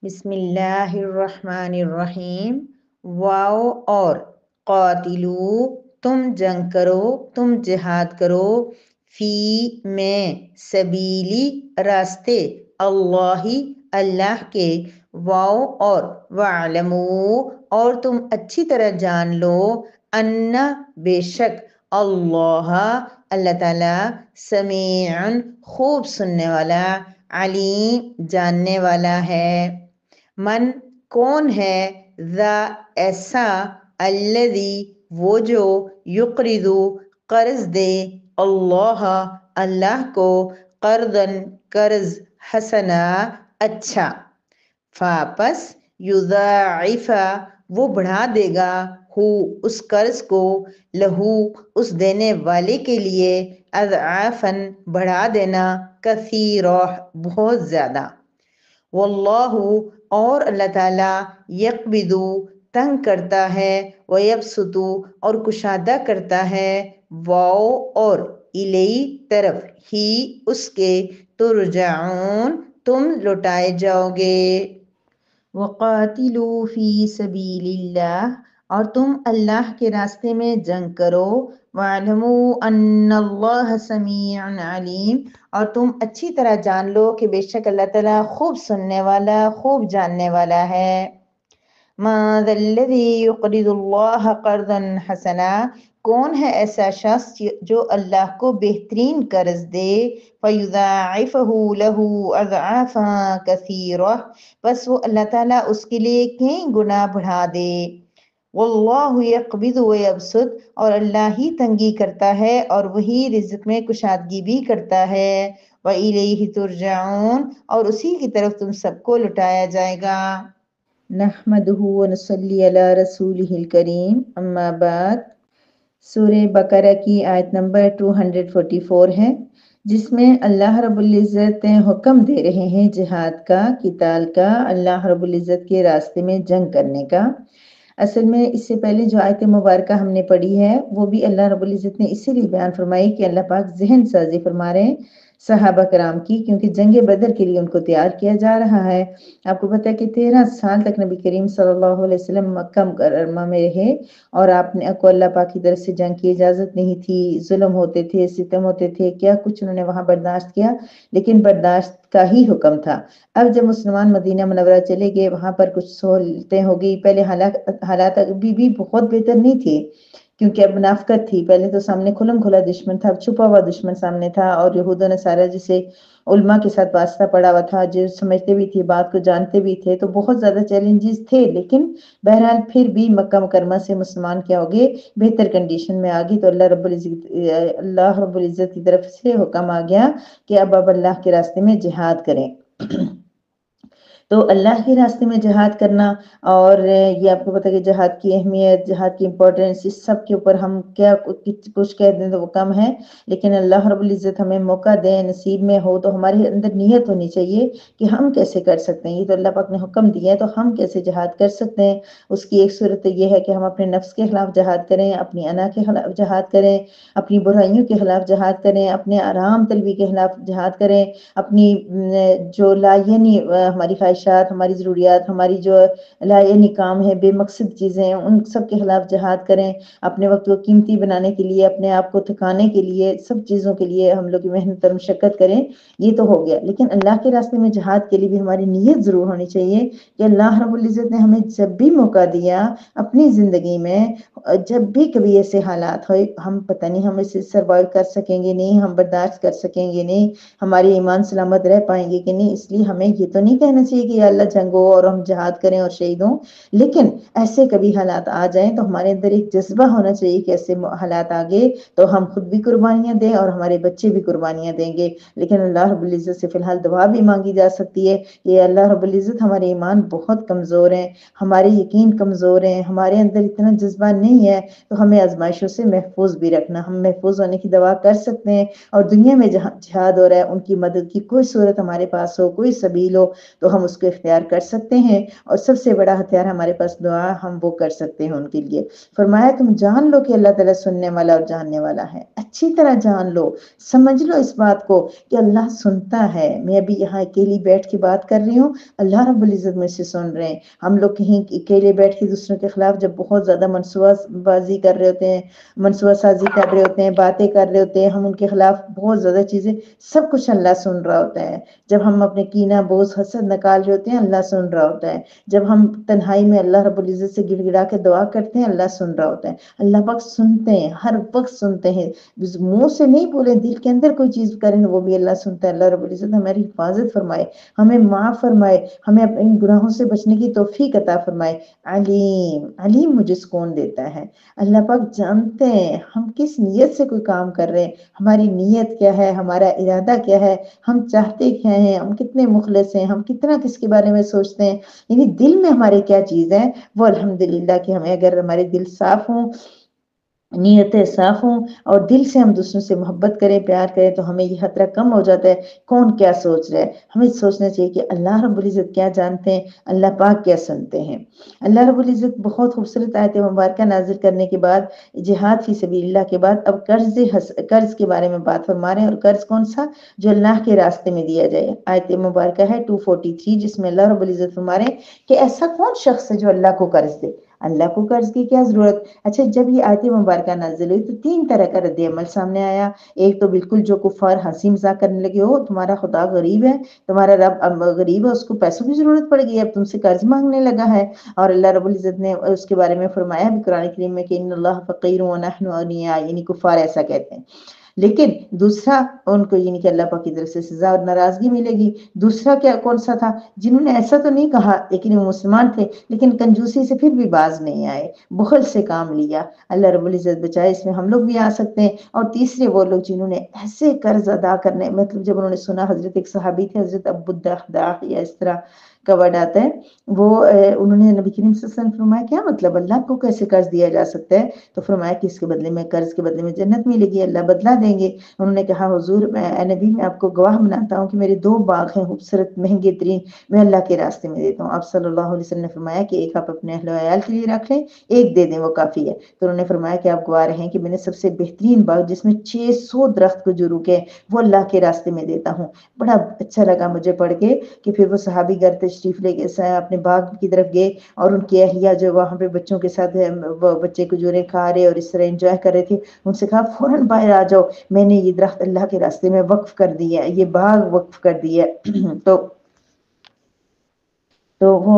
بسم اللہ الرحمن الرحیم۔ واو اور قاتلو، تم جنگ کرو، تم جہاد کرو، فی میں، سبیلی راستے، اللہ اللہ کے، واو اور وعلمو اور تم اچھی طرح جان لو، انا بے شک، اللہ اللہ تعالی، سمیع خوب سننے والا، علیم جاننے والا ہے۔ من کون ہے، ذا ایسا، الذی وہ جو، یقرض قرض دے، اللہ اللہ کو، قرضاً قرض، حسنا اچھا، فاپس، یضاعف وہ بڑھا دے گا، ہو اس قرض کو، لہو اس دینے والے کے لیے، اضعافاً بڑھا دینا، کثیرہ بہت زیادہ، واللہ اور اللہ تعالیٰ، یقبض تنگ کرتا ہے، ویبسط اور کشادہ کرتا ہے، واو اور الیہ طرف، ہی اس کے، ترجعون تم لوٹائے جاؤ گے، وقاتلوا فی سبیل اللہ اور تم اللہ کے راستے میں جنگ کرو، وَاعْلَمُوا أَنَّ اللَّهَ سَمِيعٌ عَلِيمٌ اور تم اچھی طرح جان لو کہ بے شک اللہ تعالیٰ خوب سننے والا، خوب جاننے والا ہے۔ مَا ذَا الَّذِي يُقْرِضُ اللَّهَ قَرْضًا حَسَنًا کون ہے ایسا شخص جو اللہ کو بہترین قرض دے، فَيُضَاعِفَهُ لَهُ أَضْعَافًا كَثِيرَةً بس وہ اللہ تعالیٰ اس کے لیے کئی گنا بڑھا دے، واللہ یقبض ویبسط اور اللہ ہی تنگی کرتا ہے اور وہی رزق میں کشادگی بھی کرتا ہے، وَإِلَيْهِ تُرْجَعُونَ اور اسی کی طرف تم سب کو لٹایا جائے گا۔ نحمدہ ونصلی علی رسولہ الکریم، اما بعد۔ سورہ بقرہ کی آیت نمبر 244 ہے، جس میں اللہ رب العزت حکم دے رہے ہیں جہاد کا، قتال کا، اللہ رب العزت کے راستے میں جنگ کرنے کا۔ اصل میں اس سے پہلے جو آیت مبارکہ ہم نے پڑھی ہے وہ بھی اللہ رب العزت نے اسی لیے بیان فرمائی کہ اللہ پاک ذہن سازی فرما رہے ہیں صحابہ کرام کی، کیونکہ جنگ بدر کے لیے ان کو تیار کیا جا رہا ہے۔ آپ کو پتہ ہے کہ 13 سال تک نبی کریم صلی اللہ علیہ وسلم مکہ مکرمہ میں رہے اور آپ کو اللہ پاک کی طرف سے جنگ کی اجازت نہیں تھی، ظلم ہوتے تھے، ستم ہوتے تھے، کیا کچھ انہوں نے وہاں برداشت کیا، لیکن برداشت کا ہی حکم تھا۔ اب جب مسلمان مدینہ منورہ چلے گئے، وہاں پر کچھ سہولتیں ہو گئی، پہلے حالات ابھی بھی بہت بہتر نہیں تھے، کیونکہ اب منافقت تھی، پہلے تو سامنے کھلم کھلا دشمن تھا، اب چھپا ہوا دشمن سامنے تھا، اور یہود و نصارہ جسے علماء کے ساتھ واسطہ پڑا ہوا تھا، جو سمجھتے بھی تھے، بات کو جانتے بھی تھے، تو بہت زیادہ چیلنجز تھے، لیکن بہرحال پھر بھی مکہ مکرمہ سے مسلمان کیا ہوگے، بہتر کنڈیشن میں آگے، تو اللہ رب العزت کی طرف سے حکم آ گیا کہ اب اللہ کے راستے میں جہاد کریں۔ تو اللہ کے راستے میں جہاد کرنا، اور یہ آپ کو پتہ ہے کہ جہاد کی اہمیت، جہاد کی امپورٹنس، اس سب کے اوپر ہم کیا کچھ کہہ دیں تو وہ کم ہے، لیکن اللہ رب العزت ہمیں موقع دے، نصیب میں ہو تو ہمارے اندر نیت ہونی چاہیے کہ ہم کیسے کر سکتے ہیں، یہ تو اللہ پاک نے حکم دیا ہے، تو ہم کیسے جہاد کر سکتے ہیں۔ اس کی ایک صورت یہ ہے کہ ہم اپنے نفس کے خلاف جہاد کریں، اپنی انا کے خلاف جہاد کریں، اپنی برائیوں کے خلاف جہاد کریں، اپنے آرام طلبی کے خلاف جہاد کریں، اپنی جو یعنی ہماری خواہشات، ہماری ضروریات، ہماری جو یعنی کام ہے، بے مقصد چیزیں ہیں، ان سب کے خلاف جہاد کریں، اپنے وقت کو قیمتی بنانے کے لیے، اپنے آپ کو تھکانے کے لیے، سب چیزوں کے لیے ہم لوگ محنت اور مشقت کریں۔ یہ تو ہو گیا، لیکن اللہ کے راستے میں جہاد کے لیے بھی ہماری نیت ضرور ہونی چاہیے کہ اللہ رب العزت نے ہمیں جب بھی موقع دیا اپنی زندگی میں، جب بھی کبھی ایسے حالات ہوئے، ہم پتہ نہیں ہم اسے سروائیو کر سکیں گے نہیں، ہم برداشت کر سکیں گے نہیں، ہماری ایمان سلامت رہ پائیں گے کہ نہیں، اس لیے ہمیں یہ تو نہیں کہنا چاہیے کہ یا اللہ جنگ ہو اور ہم جہاد کریں اور شہید ہوں، لیکن ایسے کبھی حالات آ جائیں تو ہمارے اندر ایک جذبہ ہونا چاہیے کہ ایسے حالات آ گئے تو ہم خود بھی قربانیاں دیں اور ہمارے بچے بھی قربانیاں دیں گے۔ لیکن اللہ رب العزت سے فی الحال دعا بھی مانگی جا سکتی ہے کہ اللہ رب العزت ہمارے ایمان بہت کمزور ہیں، ہمارے یقین کمزور ہیں، ہمارے اندر اتنا جذبہ نہیں ہے، تو ہمیں آزمائشوں سے محفوظ بھی رکھنا، ہم محفوظ ہونے کی دعا کر سکتے ہیں، اور دنیا میں جہاں جہاد ہو رہا ہے ان کی مدد کی کوئی صورت ہمارے پاس ہو، کوئی سبیل ہو، تو ہم اس اس کو اختیار کر سکتے ہیں، اور سب سے بڑا ہتھیار ہمارے پاس دعا، ہم وہ کر سکتے ہیں ان کے لیے۔ فرمایا تم جان لو کہ اللہ تعالیٰ سننے والا اور جاننے والا ہے، اچھی طرح جان لو، سمجھ لو اس بات کو کہ اللہ سنتا ہے۔ میں ابھی یہاں اکیلی بیٹھ کے بات کر رہی ہوں، اللہ رب العزت مجھ سے سن رہے ہیں۔ ہم لوگ کہیں اکیلے بیٹھ کے دوسروں کے خلاف جب بہت زیادہ منصوبہ بازی کر رہے ہوتے ہیں، منصوبہ سازی کر رہے ہوتے ہیں، باتیں کر رہے ہوتے ہیں، ہم ان کے خلاف بہت زیادہ چیزیں، سب کچھ اللہ سن رہا ہوتا ہے۔ جب ہم اپنے کینہ بوز حسد نکال رہے ہوتے ہیں، اللہ سن رہا ہوتا ہے۔ جب ہم تنہائی میں اللہ رب العزت سے گڑ گڑا کے دعا کرتے ہیں، اللہ سن رہا ہوتا ہے۔ اللہ پاک سنتے ہیں، ہر وقت سنتے ہیں، منہ سے نہیں بولیں، دل کے اندر کوئی چیز کریں وہ بھی اللہ سنتا ہے۔ اللہ رب العزت ہماری حفاظت فرمائے، ہمیں معاف فرمائے، ہمیں اپنے گناہوں سے بچنے کی توفیق عطا فرمائے۔ علیم، علیم مجھے سکون دیتا ہے۔ اللہ پاک جانتے ہیں ہم کس نیت سے کوئی کام کر رہے ہیں، ہماری نیت کیا ہے، ہمارا ارادہ کیا ہے، ہم چاہتے کیا ہیں، ہم کتنے مخلص ہیں، ہم کتنا کس کے بارے میں سوچتے ہیں، یعنی دل میں ہمارے کیا چیز ہے وہ الحمدللہ کہ ہمیں اگر ہمارے دل صاف ہوں، نیتیں صاف ہوں، اور دل سے ہم دوسروں سے محبت کریں، پیار کریں، تو ہمیں یہ خطرہ کم ہو جاتا ہے کون کیا سوچ رہا ہے۔ ہمیں سوچنا چاہیے کہ اللہ رب العزت کیا جانتے ہیں، اللہ پاک کیا سنتے ہیں۔ اللہ رب العزت بہت خوبصورت آیت مبارکہ نازل کرنے کے بعد، جہاد فی سبیل اللہ کے بعد، اب قرض کے بارے میں بات فرما رہے ہیں، اور قرض کون سا؟ جو اللہ کے راستے میں دیا جائے۔ آیت مبارکہ ہے 243، جس میں اللہ رب العزت فرما رہے ہیں کہ ایسا کون شخص ہے جو اللہ کو قرض دے، اللہ کو قرض کی کیا ضرورت۔ اچھا، جب یہ آیت مبارکہ نازل ہوئی تو تین طرح کا رد عمل سامنے آیا۔ ایک تو بالکل جو کفار ہنسی مذاق کرنے لگے، ہو تمہارا خدا غریب ہے، تمہارا رب غریب ہے، اس کو پیسوں کی ضرورت پڑ گئی ہے، اب تم سے قرض مانگنے لگا ہے۔ اور اللہ رب العزت نے اس کے بارے میں فرمایا بھی قرآن کریم میں کہ ان اللہ فقیر ونحن اغنیاء، یعنی کفار ایسا کہتے ہیں۔ لیکن دوسرا ان کو یعنی کہ اللہ پاک کی طرف سے سزا اور ناراضگی ملے گی۔ دوسرا کیا کون سا تھا؟ جنہوں نے ایسا تو نہیں کہا لیکن وہ مسلمان تھے، لیکن کنجوسی سے پھر بھی باز نہیں آئے، بخل سے کام لیا۔ اللہ رب العزت بچائے، اس میں ہم لوگ بھی آ سکتے ہیں۔ اور تیسرے وہ لوگ جنہوں نے ایسے قرض ادا کرنے، مطلب جب انہوں نے سنا، حضرت ایک صحابی تھے حضرت ابو الدرداء یا اس طرح کا ورڈ آتا ہے، وہ انہوں نے نبی کریم صلی اللہ علیہ وسلم فرمایا کیا مطلب اللہ کو کیسے قرض دیا جا سکتا ہے؟ تو فرمایا کہ اس کے بدلے میں، قرض کے بدلے میں جنت ملے گی، اللہ بدلہ دیں گے۔ انہوں نے کہا حضور اے نبی، میں آپ کو گواہ بناتا ہوں کہ میرے 2 باغ ہیں خوبصورت مہنگے ترین، میں اللہ کے راستے میں دیتا ہوں۔ آپ صلی اللہ علیہ وسلم نے فرمایا کہ ایک آپ اپنے اہل و عیال کے لیے رکھ لیں، ایک دے دیں، وہ کافی ہے۔ تو انہوں نے فرمایا کہ آپ گواہ رہیں کہ میں نے سب سے بہترین باغ جس میں 600 درخت کھجوروں کے، وہ اللہ کے راستے میں دیتا ہوں۔ بڑا اچھا لگا مجھے پڑھ کے کہ پھر وہ صحابی گھر تشریف لے کے اپنے باغ کی طرف گئے، اور ان کی اہلیہ جو وہاں پہ بچوں کے ساتھ وہ بچے کھجوریں کھا رہے اور اس طرح انجوائے کر رہے تھے، ان سے کہا فوراً باہر آ جاؤ، میں نے یہ درخت اللہ کے راستے میں وقف کر دیا ہے، یہ باغ وقف کر دیا ہے۔ تو وہ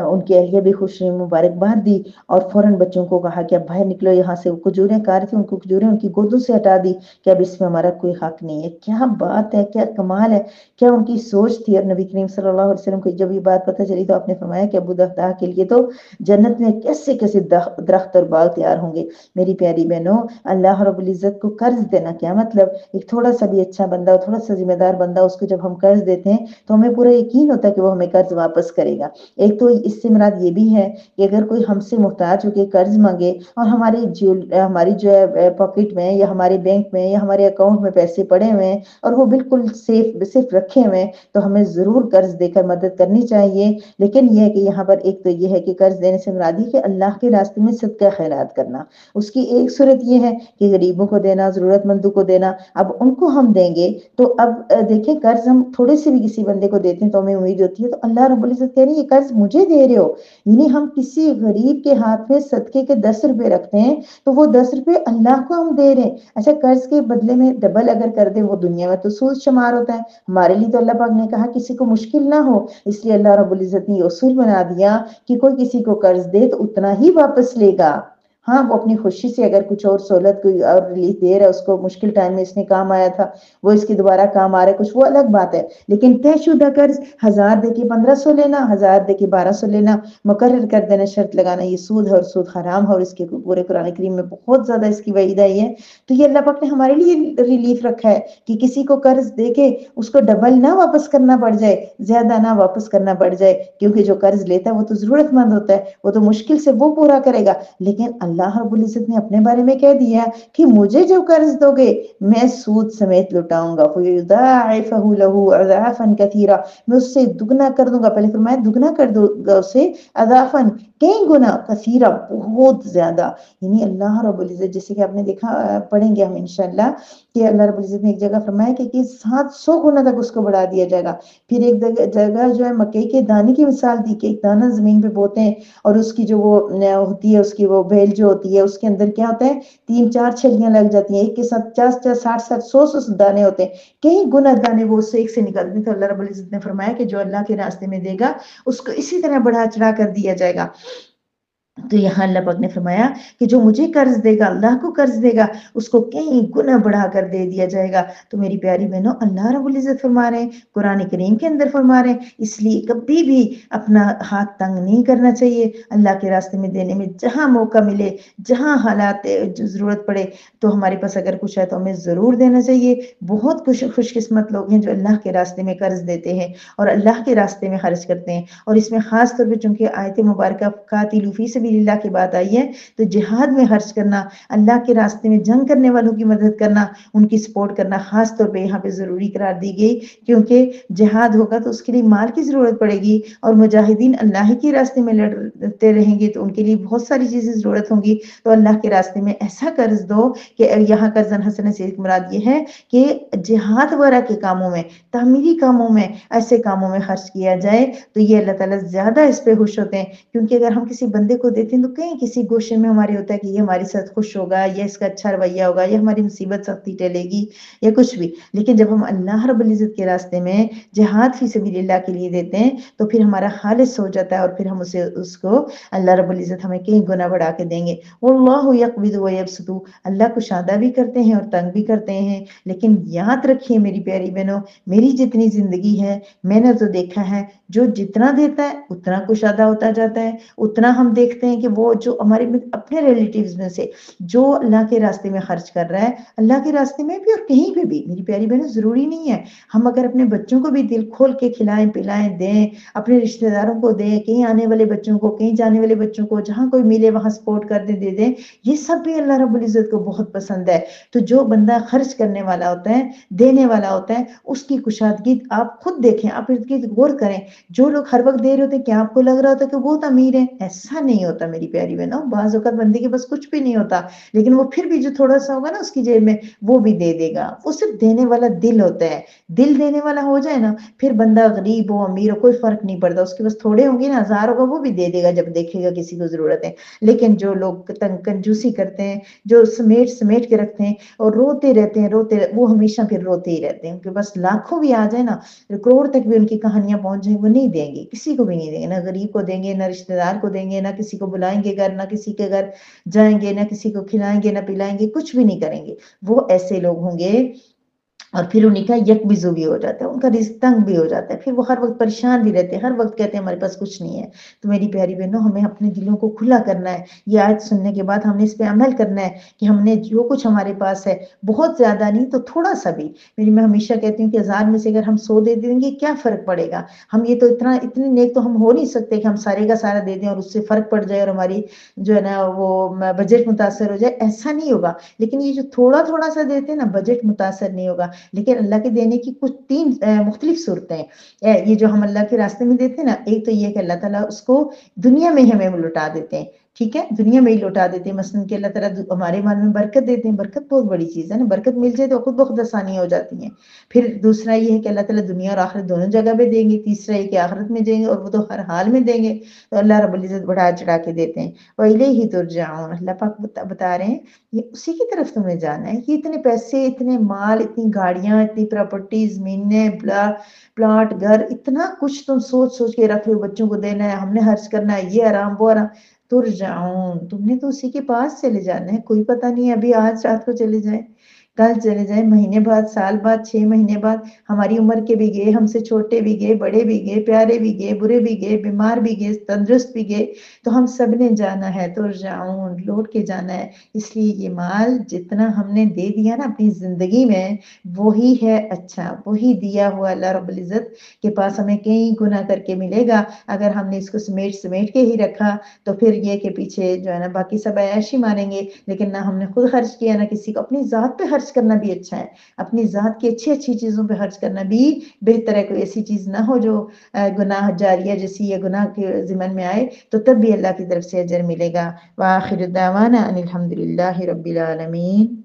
ان کی اہلیہ بھی خوش ہوئی، مبارکباد دی، اور فوراً بچوں کو کہا کہ اب باہر نکلو یہاں سے۔ وہ کھجوریں کھا رہے تھے، ان کو کھجوریں ان کی گودوں سے ہٹا دی کہ اب اس میں ہمارا کوئی حق نہیں ہے۔ کیا بات ہے، کیا کمال ہے، کیا ان کی سوچ تھی۔ اور نبی کریم صلی اللہ علیہ وسلم کو جب یہ بات پتہ چلی تو آپ نے فرمایا کہ ابو الدرداء کے لیے تو جنت میں کیسے کیسے درخت اور باغ تیار ہوں گے۔ میری پیاری بہنوں، اللہ رب العزت کو قرض دینا کیا مطلب؟ ایک تھوڑا سا بھی اچھا بندہ، تھوڑا سا ذمہ دار بندہ، اس کو جب ہم قرض دیتے ہیں تو ہمیں پورا یقین ہوتا ہے کہ وہ ہمیں قرض واپس کرے گا۔ ایک تو اس سے مراد یہ بھی ہے کہ اگر کوئی ہم سے محتاج ہو کے قرض مانگے اور ہماری جو ہے پاکٹ میں یا ہمارے بینک میں یا ہمارے اکاؤنٹ میں پیسے پڑے ہوئے ہیں اور وہ بالکل صرف رکھے ہوئے ہیں، تو ہمیں ضرور قرض دے کر مدد کرنی چاہیے۔ لیکن یہ ہے کہ یہاں پر ایک تو یہ ہے کہ قرض دینے سے مراد ہے کہ اللہ کے راستے میں صدقہ خیرات کرنا۔ اس کی ایک صورت یہ ہے کہ غریبوں کو دینا، ضرورت مندوں کو دینا۔ اب ان کو ہم دیں گے تو اب دیکھیں قرض ہم تھوڑے سے بھی کسی بندے کو دیتے ہیں تو ہمیں امید ہوتی ہے تو اللہ رب العزت کہہ رہی ہے یہ قرض مجھے دے رہے ہو، یعنی ہم کسی غریب کے ہاتھ میں صدقے کے 10 روپے رکھتے ہیں تو وہ 10 روپے اللہ کو ہم دے رہے ہیں۔ اچھا، قرض کے بدلے میں ڈبل اگر کر دے وہ دنیا میں تو سود شمار ہوتا ہے، ہمارے لیے تو اللہ پاک نے کہا کسی کو مشکل نہ ہو، اس لیے اللہ رب العزت نے یہ اصول بنا دیا کہ کوئی کسی کو قرض دے تو اتنا ہی واپس لے گا۔ ہاں، وہ اپنی خوشی سے اگر کچھ اور سہولت کوئی اور ریلیف دے رہا ہے، اس کو مشکل ٹائم میں اس نے کام آیا تھا، وہ اس کی دوبارہ کام آ رہا ہے، کچھ وہ الگ بات ہے۔ لیکن طے شدہ قرض 1000 دے کے 1500 لینا، 1000 دے کے 1200 لینا، مقرر کر دینا، شرط لگانا، یہ سود ہے اور سود حرام ہے، اور اس کے پورے قرآن کریم میں بہت زیادہ اس کی وعید آئی ہے۔ تو یہ اللہ پاک نے ہمارے لیے ریلیف رکھا ہے کہ کسی کو قرض دے کے اس کو ڈبل نہ واپس کرنا پڑ جائے، زیادہ نہ واپس کرنا پڑ جائے، کیونکہ جو قرض لیتا ہے وہ تو ضرورت مند ہوتا ہے، وہ تو مشکل سے وہ پورا کرے گا، لیکن اللہ رب العزت نے اپنے بارے میں کہہ دیا کہ مجھے جو قرض دو گے میں سود سمیت لٹاؤں گا، فَيُضَاعِفَهُ لَهُ أَضْعَافًا كَثِيرًا، میں اس سے دگنا کر دوں گا، پہلے فرمایا دگنا کر دوں گا اسے، اضافن کئی گنا، کثیرہ بہت زیادہ، یعنی اللہ رب العزت جیسے کہ آپ نے دیکھا پڑھیں گے ہم انشاءاللہ کہ اللہ رب العزت نے ایک جگہ فرمایا کہ 700 گنا تک اس کو بڑھا دیا جائے گا۔ پھر ایک جگہ جو ہے مکئی کے دانے کی مثال دی کہ ایک دانہ زمین پہ بوتے ہیں اور اس کی جو وہ ہوتی ہے، اس کی وہ بیل جو ہوتی ہے اس کے اندر کیا ہوتا ہے 3-4 چھلیاں لگ جاتی ہیں، ایک کے ساتھ 50 60 100 دانے ہوتے ہیں، کئی گنا دانے وہ اس سے ایک سے نکلتے ہیں۔ تو اللہ رب العزت نے فرمایا کہ جو اللہ کے راستے میں دے گا اس کو اسی طرح بڑھا چڑھا کر دیا جائے گا۔ تو یہاں اللہ پاک نے فرمایا کہ جو مجھے قرض دے گا، اللہ کو قرض دے گا، اس کو کئی گنا بڑھا کر دے دیا جائے گا۔ تو میری پیاری بہنوں، اللہ رب العزت فرما رہے ہیں، قرآن کریم کے اندر فرما رہے ہیں، اس لیے کبھی بھی اپنا ہاتھ تنگ نہیں کرنا چاہیے اللہ کے راستے میں دینے میں۔ جہاں موقع ملے، جہاں حالات ضرورت پڑے تو ہمارے پاس اگر کچھ ہے تو ہمیں ضرور دینا چاہیے۔ بہت خوش قسمت لوگ ہیں جو اللہ کے راستے میں قرض دیتے ہیں اور اللہ کے راستے میں خرچ کرتے ہیں، اور اس میں خاص طور پہ چونکہ آیت مبارکہ قاتلوا فی سبیل اللہ کی بات آئی ہے تو جہاد میں خرچ کرنا، اللہ کے راستے میں جنگ کرنے والوں کی مدد کرنا، ان کی سپورٹ کرنا خاص طور پہ یہاں پہ ضروری قرار دی گئی، کیونکہ جہاد ہوگا تو اس کے لیے مال کی ضرورت پڑے گی، اور مجاہدین اللہ کے راستے میں لڑتے رہیں گے تو ان کے لیے بہت ساری چیزیں ضرورت ہوں گی۔ تو اللہ کے راستے میں ایسا قرض دو کہ یہاں قرض حسنہ سے مراد یہ ہے کہ جہاد وغیرہ کے کاموں میں، تعمیری کاموں میں، ایسے کاموں میں خرچ کیا جائے تو یہ اللہ تعالیٰ زیادہ اس پہ خوش ہوتے ہیں۔ کیونکہ اگر ہم کسی بندے کو دیتے ہیں تو کہیں کسی گوشے میں ہمارے ہوتا ہے کہ یہ ہمارے ساتھ خوش ہوگا، یا اس کا اچھا رویہ ہوگا، یا ہماری مصیبت سختی ٹلے گی، یا کچھ بھی، لیکن جب ہم اللہ رب العزت کے راستے میں جہاد فی سبیل اللہ کے لیے دیتے ہیں تو پھر ہمارا خالص ہو جاتا ہے، اور پھر ہم اس کو اللہ رب العزت ہمیں کئی گنا بڑھا کے دیں گے۔ واللہ یقبض ویبسط، اللہ کشادہ بھی کرتے ہیں اور تنگ بھی کرتے ہیں، لیکن یاد رکھیے میری پیاری بہنوں، میری جتنی زندگی ہے میں نے تو دیکھا ہے جو جتنا دیتا ہے اتنا کشادہ ہوتا جاتا ہے، اتنا ہم دیکھتے ہیں کہ وہ جو ہمارے اپنے ریلیٹیوز میں سے جو اللہ کے راستے میں خرچ کر رہا ہے، اللہ کے راستے میں بھی اور کہیں پہ بھی، میری پیاری بہنوں ضروری نہیں ہے ہم اگر اپنے بچوں کو بھی دل کھول کے کھلائیں پلائیں دیں، اپنے رشتہ داروں کو دیں، کہیں آنے والے بچوں کو، کہیں جانے والے بچوں کو، جہاں کوئی ملے وہاں سپورٹ کر دیں، دے دیں، یہ سب بھی اللہ رب العزت کو بہت پسند ہے۔ تو جو بندہ خرچ کرنے والا ہوتا ہے، دینے والا ہوتا ہے، اس کی کشادگی آپ خود دیکھیں، آپ ارد گرد غور کریں۔ جو لوگ ہر وقت دے رہے ہوتے ہیں کیا آپ کو لگ رہا ہوتا ہے کہ بہت امیر ہے؟ ایسا نہیں ہوتا میری پیاری بہنوں، بعض اوقات بندے کے بس کچھ بھی نہیں ہوتا، لیکن وہ پھر بھی جو تھوڑا سا ہوگا نا اس کی جیب میں وہ بھی دے دے گا، وہ صرف دینے والا دل ہوتا ہے۔ دل دینے والا ہو جائے نا پھر بندہ غریب ہو امیر ہو کوئی فرق نہیں پڑتا، اس کے پاس تھوڑے ہوں گے نا، ہزار ہوگا وہ بھی دے دے گا جب دیکھے گا کسی کو ضرورت ہے۔ لیکن جو لوگ کنجوسی کرتے ہیں، جو سمیٹ سمیٹ کے رکھتے ہیں اور روتے رہتے ہیں، وہ ہمیشہ پھر روتے ہی رہتے ہیں، ان کے بس لاکھوں بھی آ جائے نا، کروڑ تک بھی ان کی کہانیاں پہنچ جائیں، وہ نہیں دیں گے، کسی کو بھی نہیں دیں گے، نہ غریب کو دیں گے، نہ رشتہ دار کو دیں گے، نہ کسی کو بلائیں گے گھر، نہ کسی کے گھر جائیں گے، نہ کسی کو کھلائیں گے، نہ پلائیں گے، کچھ بھی نہیں کریں گے۔ وہ ایسے لوگ ہوں گے، اور پھر انہیں کا یکبزو بھی ہو جاتا ہے، ان کا رزق تنگ بھی ہو جاتا ہے، پھر وہ ہر وقت پریشان بھی رہتے ہیں، ہر وقت کہتے ہیں ہمارے پاس کچھ نہیں ہے۔ تو میری پیاری بہنوں، ہمیں اپنے دلوں کو کھلا کرنا ہے، یہ آیت سننے کے بعد ہم نے اس پہ عمل کرنا ہے کہ ہم نے جو کچھ ہمارے پاس ہے، بہت زیادہ نہیں تو تھوڑا سا بھی، میں ہمیشہ کہتی ہوں کہ 1000 میں سے اگر ہم 100 دے دیں گے کیا فرق پڑے گا؟ ہم یہ تو اتنے نیک تو ہم ہو نہیں سکتے کہ ہم سارے کا سارا دے دیں اور اس سے فرق پڑ جائے اور ہماری جو ہے نا وہ بجٹ متاثر ہو جائے، ایسا نہیں ہوگا۔ لیکن یہ جو تھوڑا تھوڑا سا دیتے ہیں نا، بجٹ متاثر نہیں ہوگا، لیکن اللہ کے دینے کی کچھ 3 مختلف صورتیں ہیں۔ یہ جو ہم اللہ کے راستے میں دیتے ہیں نا، ایک تو یہ کہ اللہ تعالیٰ اس کو دنیا میں ہی ہمیں لوٹا دیتے ہیں، ٹھیک ہے، دنیا میں ہی لوٹا دیتے ہیں، مثلا کہ اللہ تعالیٰ ہمارے مال میں برکت دیتے ہیں، برکت بہت بڑی چیز ہے نا، برکت مل جائے تو خود بخود آسانی ہو جاتی ہے۔ پھر دوسرا یہ ہے کہ اللہ تعالیٰ دنیا اور آخرت دونوں جگہ پہ دیں گے، تیسرا یہ کہ آخرت میں دیں گے اور وہ تو ہر حال میں دیں گے، تو اللہ رب العزت بڑھا چڑھا کے دیتے ہیں۔ وَإِلَيْهِ تُرْجَعُونَ، اللہ پاک بتا رہے ہیں یہ اسی کی طرف تمہیں جانا ہے، کہ اتنے پیسے، اتنے مال، اتنی گاڑیاں، اتنی پراپرٹی، زمینیں، پلاٹ، گھر، اتنا کچھ تم سوچ سوچ کے رکھ لو، بچوں کو دینا ہے، ہم نے خرچ کرنا ہے، یہ آرام وہ آرام، ترجعون، تم نے تو اسی کے پاس چلے جانا ہے، کوئی پتہ نہیں ابھی آج رات کو چلے جائیں، کل چلے جائیں، مہینے بعد، سال بعد، 6 مہینے بعد، ہماری عمر کے بھی گئے، ہم سے چھوٹے بھی گئے، بڑے بھی گئے، پیارے بھی گئے، برے بھی گئے، بیمار بھی گئے، تندرست بھی گئے، تو ہم سب نے جانا ہے، ترجعون، لوٹ کے جانا ہے۔ اس لیے یہ مال جتنا ہم نے دے دیا نا اپنی زندگی میں، وہی ہے اچھا، وہی دیا ہوا اللہ رب العزت کے پاس ہمیں کئی گنا کر کے ملے گا۔ اگر ہم نے اس کو سمیٹ سمیٹ کے ہی رکھا تو پھر یہ کہ پیچھے جو ہے نا باقی سب عیاشی مانیں گے، لیکن نہ ہم نے خود خرچ کیا نہ کسی کو۔ اپنی ذات پہ خرچ کرنا بھی اچھا ہے، اپنی ذات کی اچھی اچھی چیزوں پہ خرچ کرنا بھی بہتر ہے۔ کوئی ایسی چیز نہ ہو جو گناہ جاریہ جیسی یا گناہ کے ضمن میں آئے، تو تب بھی اللہ کی طرف سے اجر ملے گا۔ وآخر دعوانا ان الحمد للہ رب العالمین۔